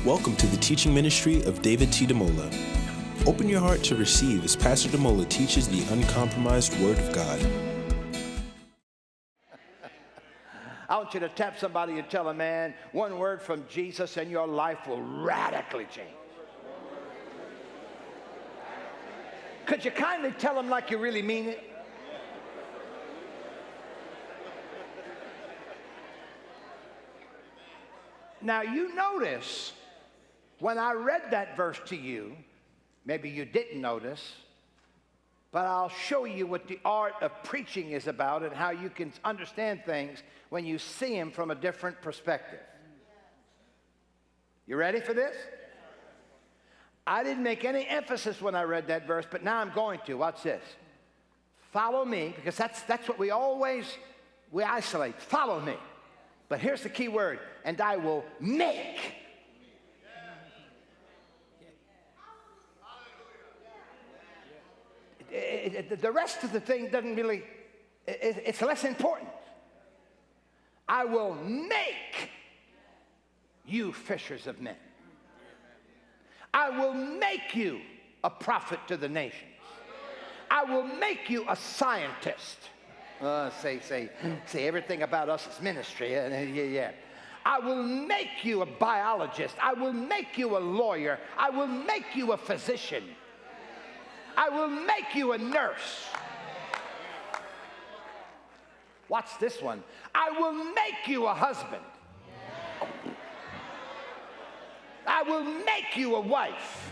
Welcome to the teaching ministry of David T. Demola. Open your heart to receive as Pastor Demola teaches the uncompromised Word of God. I want you to tap somebody and tell a man, one word from Jesus and your life will radically change. Could you kindly tell them like you really mean it? Now you notice when I read that verse to you, maybe you didn't notice, but I'll show you what the art of preaching is about and how you can understand things when you see them from a different perspective. You ready for this? I didn't make any emphasis when I read that verse, but now I'm going to. Watch this. Follow me, because that's what we isolate. Follow me. But here's the key word, and I will make. The rest of the thing doesn't really, it's less important. I will make you fishers of men. I will make you a prophet to the nations. I will make you a scientist. Say everything about us is ministry. Yeah. I will make you a biologist. I will make you a lawyer. I will make you a physician. I will make you a nurse. Watch this one. I will make you a husband. I will make you a wife.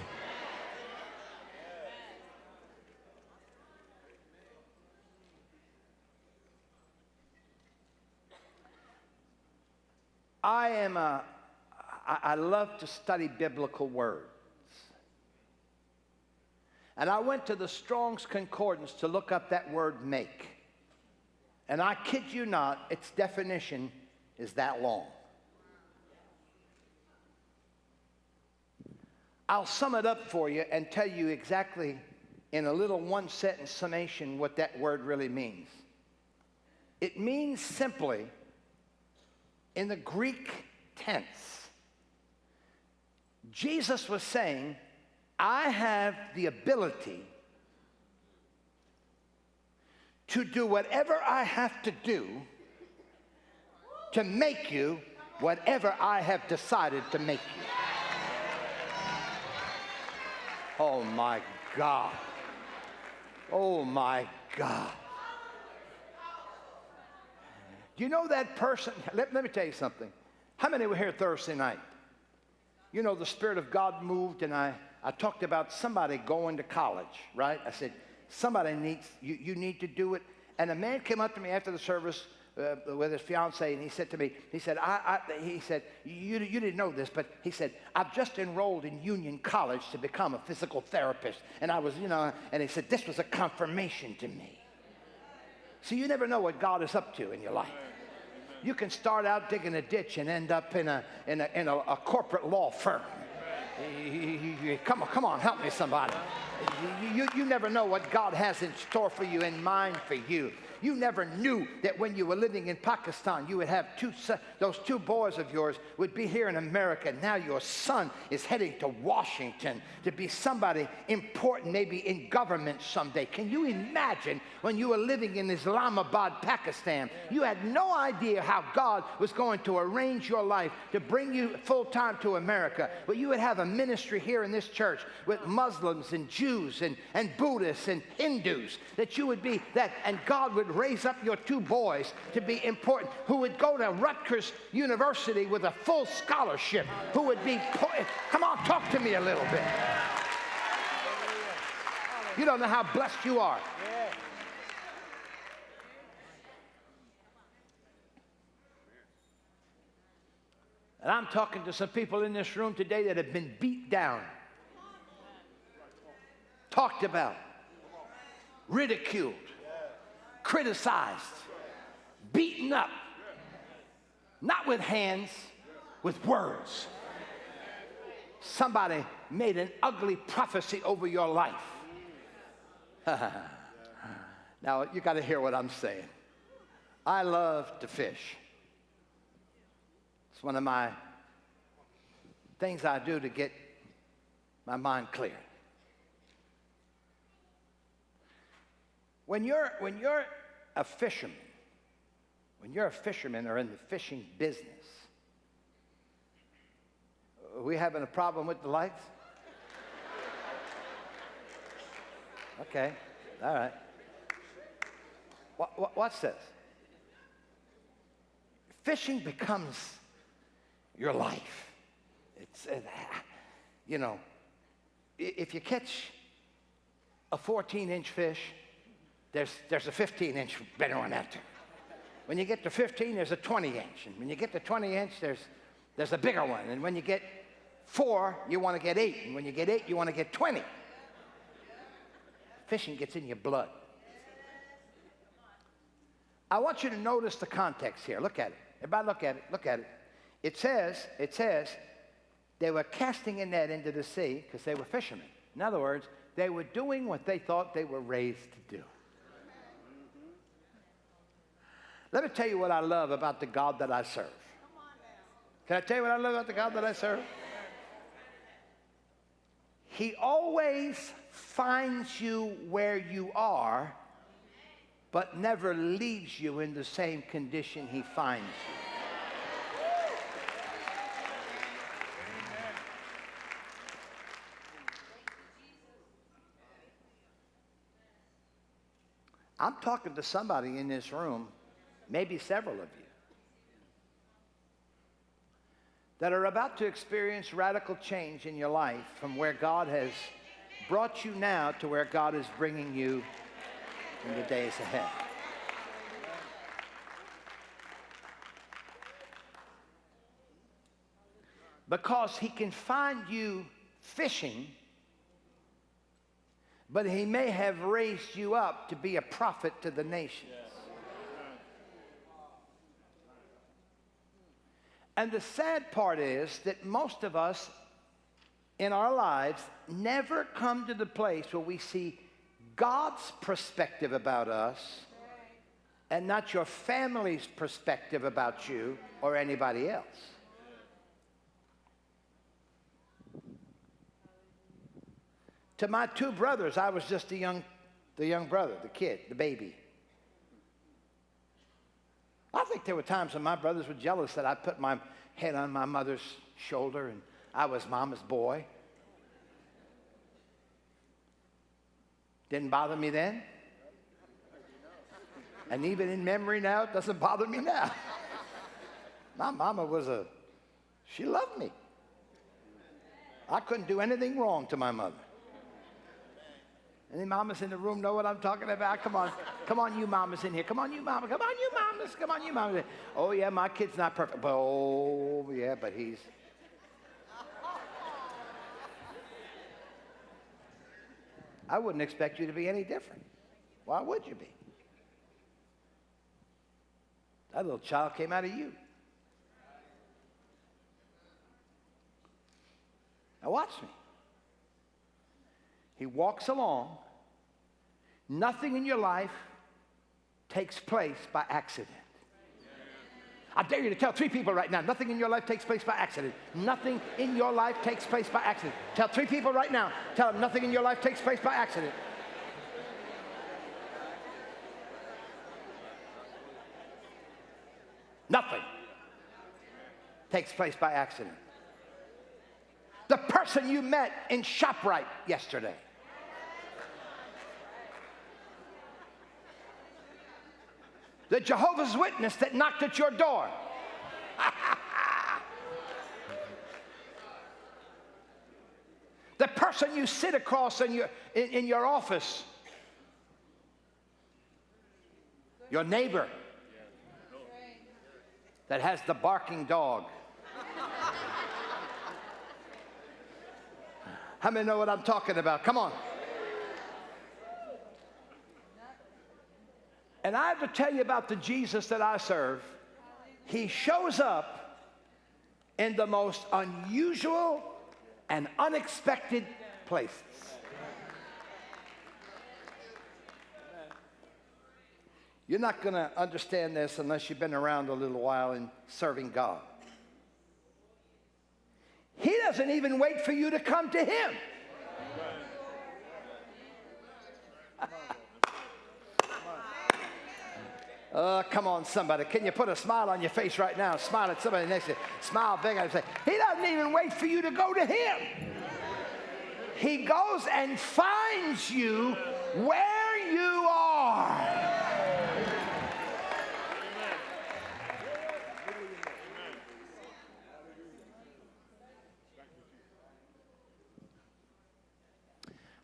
I love to study biblical words. And I went to the Strong's Concordance to look up that word make. And I kid you not, its definition is that long. I'll sum it up for you and tell you exactly in a little one-sentence summation what that word really means. It means simply, in the Greek tense, Jesus was saying, I have the ability to do whatever I have to do to make you whatever I have decided to make you. Oh my God. Oh my God. Do you know that person? Let me tell you something. How many were here Thursday night? You know, the Spirit of God moved, and I talked about somebody going to college, right? I said, somebody needs, you need to do it. And a man came up to me after the service with his fiancée, and he said to me, he said, you didn't know this, but he said, I've just enrolled in Union College to become a physical therapist. And I was, and he said, this was a confirmation to me. See, you never know what God is up to in your life. You can start out digging a ditch and end up in a corporate law firm. Come on, help me somebody. You never know what God has in store for you, in mind for you. You never knew that when you were living in Pakistan, you would have those two boys of yours would be here in America. Now your son is heading to Washington to be somebody important, maybe in government someday. Can you imagine when you were living in Islamabad, Pakistan? You had no idea how God was going to arrange your life to bring you full-time to America. But you would have a ministry here in this church with Muslims and Jews and Buddhists and Hindus, that you would be that, and God would raise up your two boys to be important, who would go to Rutgers University with a full scholarship, who would be, come on, talk to me a little bit. You don't know how blessed you are. And I'm talking to some people in this room today that have been beat down, talked about, ridiculed, criticized, beaten up, not with hands, with words. Somebody made an ugly prophecy over your life. Now, you got to hear what I'm saying. I love to fish. It's one of my things I do to get my mind clear. When you're a fisherman, or in the fishing business, are we having a problem with the lights? Okay, all right. Watch this. Fishing becomes your life. It's, you know, if you catch a 14-inch fish, there's a 15-inch better one after. When you get to 15, there's a 20-inch. And when you get to 20-inch, there's a bigger one. And when you get 4, you want to get 8. And when you get 8, you want to get 20. Fishing gets in your blood. I want you to notice the context here. Look at it. Everybody look at it. Look at it. It says they were casting a net into the sea because they were fishermen. In other words, they were doing what they thought they were raised to do. Let me tell you what I love about the God that I serve. Can I tell you what I love about the God that I serve? He always finds you where you are, but never leaves you in the same condition he finds you. I'm talking to somebody in this room, maybe several of you, that are about to experience radical change in your life from where God has brought you now to where God is bringing you in the days ahead. Because he can find you fishing, but he may have raised you up to be a prophet to the nations. And the sad part is that most of us in our lives never come to the place where we see God's perspective about us and not your family's perspective about you or anybody else. To my 2 brothers, I was just the young brother, the kid, the baby. I think there were times when my brothers were jealous that I put my head on my mother's shoulder and I was mama's boy. Didn't bother me then. And even in memory now, it doesn't bother me now. My mama she loved me. I couldn't do anything wrong to my mother. Any mamas in the room know what I'm talking about? Come on, you mamas in here. Come on, you mamas. Come on, you mamas. Come on, you mamas. Oh, yeah, my kid's not perfect. But, oh, yeah, but he's... I wouldn't expect you to be any different. Why would you be? That little child came out of you. Now watch me. He walks along. Nothing in your life takes place by accident. I dare you to tell 3 people right now, nothing in your life takes place by accident. Nothing in your life takes place by accident. Tell 3 people right now, tell them nothing in your life takes place by accident. Nothing takes place by accident. The person you met in ShopRite yesterday. The Jehovah's Witness that knocked at your door. The person you sit across in your office. Your neighbor that has the barking dog. How many know what I'm talking about? Come on. And I have to tell you about the Jesus that I serve. He shows up in the most unusual and unexpected places. You're not going to understand this unless you've been around a little while in serving God. He doesn't even wait for you to come to him. Come on, somebody. Can you put a smile on your face right now? Smile at somebody next to you. Smile big and say, he doesn't even wait for you to go to him. He goes and finds you where you are.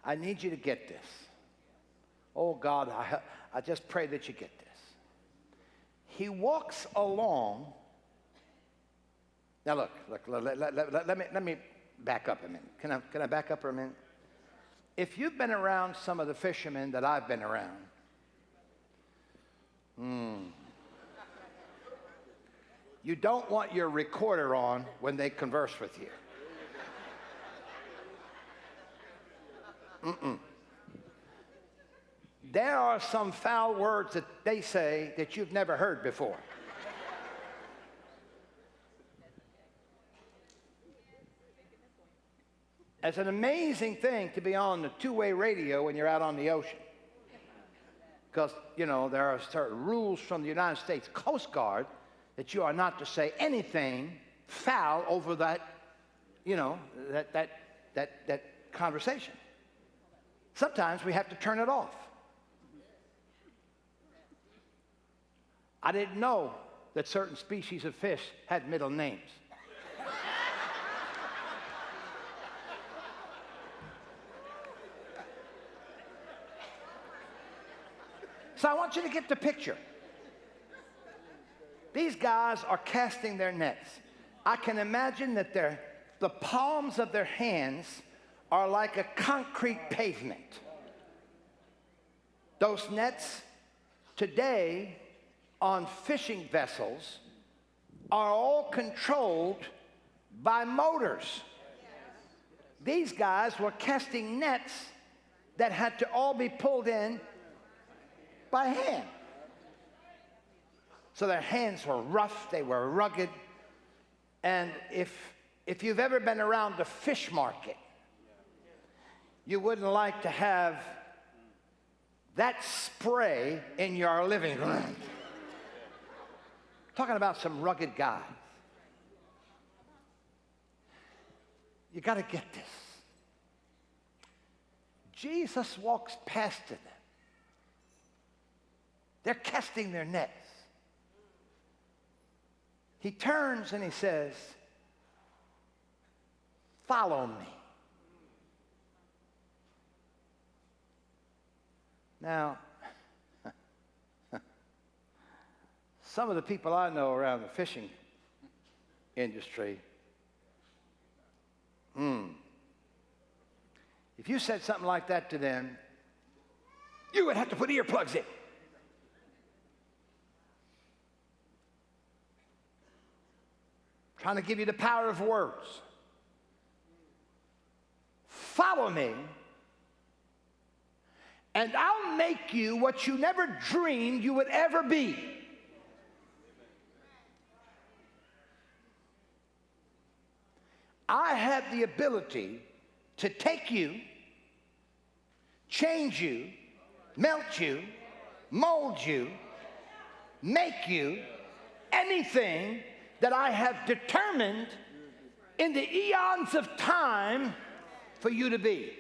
I need you to get this. Oh, God, I just pray that you get this. He walks along. Now, look, let me back up a minute. Can I back up for a minute? If you've been around some of the fishermen that I've been around, you don't want your recorder on when they converse with you. There are some foul words that they say that you've never heard before. It's an amazing thing to be on the two-way radio when you're out on the ocean. Because, you know, there are certain rules from the United States Coast Guard that you are not to say anything foul over that, you know, that conversation. Sometimes we have to turn it off. I didn't know that certain species of fish had middle names. So I want you to get the picture. These guys are casting their nets. I can imagine that the palms of their hands are like a concrete pavement. Those nets today on fishing vessels are all controlled by motors. These guys were casting nets that had to all be pulled in by hand. So their hands were rough, they were rugged. And if you've ever been around the fish market, you wouldn't like to have that spray in your living room. Talking about some rugged guys. You got to get this. Jesus walks past to them. They're casting their nets. He turns and he says, "Follow me." Now, some of the people I know around the fishing industry, if you said something like that to them, you would have to put earplugs in. Trying to give you the power of words. Follow me, and I'll make you what you never dreamed you would ever be. I have the ability to take you, change you, melt you, mold you, make you anything that I have determined in the eons of time for you to be.